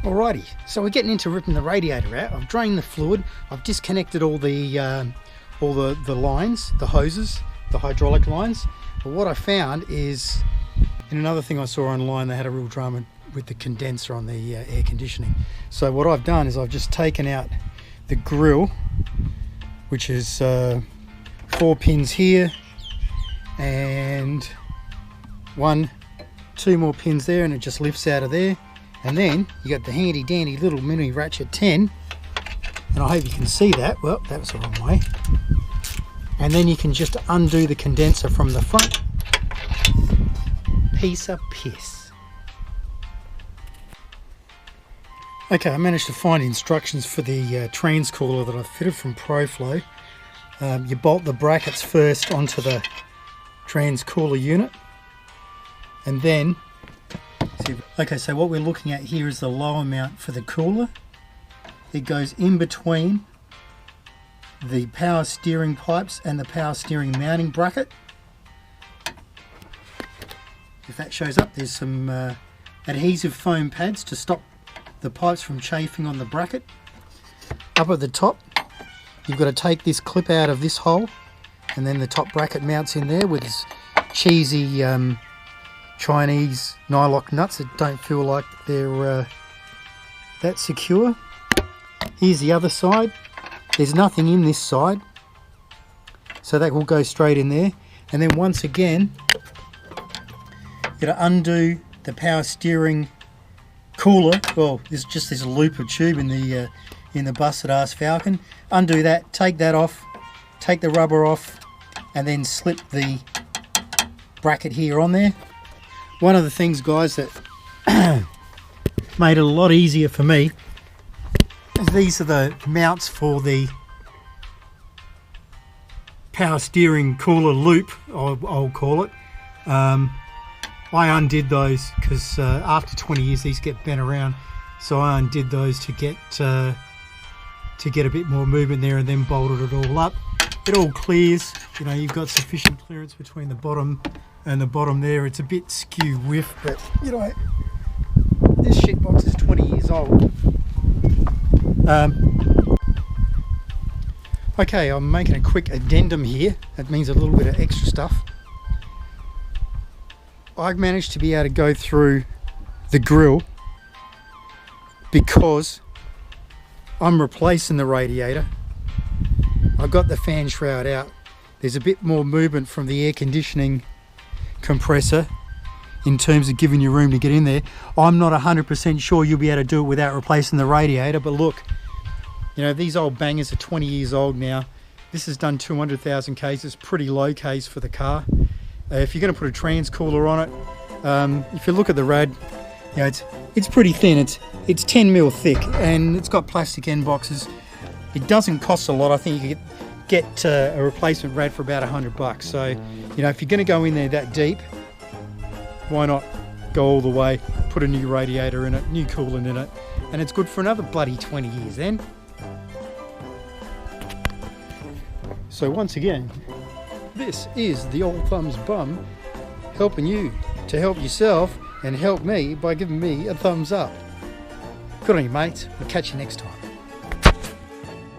Alrighty, so we're getting into ripping the radiator out. I've drained the fluid, I've disconnected all the lines, the hoses, the hydraulic lines. But what I found is, in another thing I saw online, they had a real drama with the condenser on the air conditioning. So what I've done is I've just taken out the grill, which is 4 pins here and 2 more pins there, and it just lifts out of there. And then you got the handy dandy little mini ratchet 10, and I hope you can see that. Well, that was the wrong way. And then you can just undo the condenser from the front. Piece of piss. Okay, I managed to find instructions for the transcooler that I fitted from Proflow. You bolt the brackets first onto the transcooler unit, and then okay, so what we're looking at here is the lower mount for the cooler. It goes in between the power steering pipes and the power steering mounting bracket. If that shows up, there's some adhesive foam pads to stop the pipes from chafing on the bracket. Up at the top, you've got to take this clip out of this hole, and then the top bracket mounts in there with this cheesy Chinese nylock nuts that don't feel like they're that secure. Here's the other side. There's nothing in this side, so that will go straight in there. And then once again, you've got to undo the power steering cooler. Well, there's just this loop of tube in the busted ass Falcon. Undo that, take that off, take the rubber off, and then slip the bracket here on there. One of the things, guys, that made it a lot easier for me is these are the mounts for the power steering cooler loop, I'll call it. I undid those because after 20 years these get bent around, so I undid those to get a bit more movement there, and then bolted it all up. It all clears, you know, you've got sufficient clearance between the bottom and the bottom there. It's a bit skew whiff, but you know, this shit box is 20 years old. Okay, I'm making a quick addendum here. That means a little bit of extra stuff. I've managed to be able to go through the grill because I'm replacing the radiator. I've got the fan shroud out. There's a bit more movement from the air conditioning compressor in terms of giving you room to get in there. I'm not 100% sure you'll be able to do it without replacing the radiator, but look, you know, these old bangers are 20 years old now. This has done 200,000 Ks. It's pretty low Ks for the car. If you're going to put a transcooler on it, if you look at the rad, you know, it's pretty thin. It's 10 mil thick, and it's got plastic end boxes. It doesn't cost a lot. I think you could get a replacement rad for about $100. So, you know, if you're going to go in there that deep, why not go all the way, put a new radiator in it, new coolant in it, and it's good for another bloody 20 years then. So once again, this is the Old Thumbs Bum helping you to help yourself and help me by giving me a thumbs up. Good on you, mates. We'll catch you next time.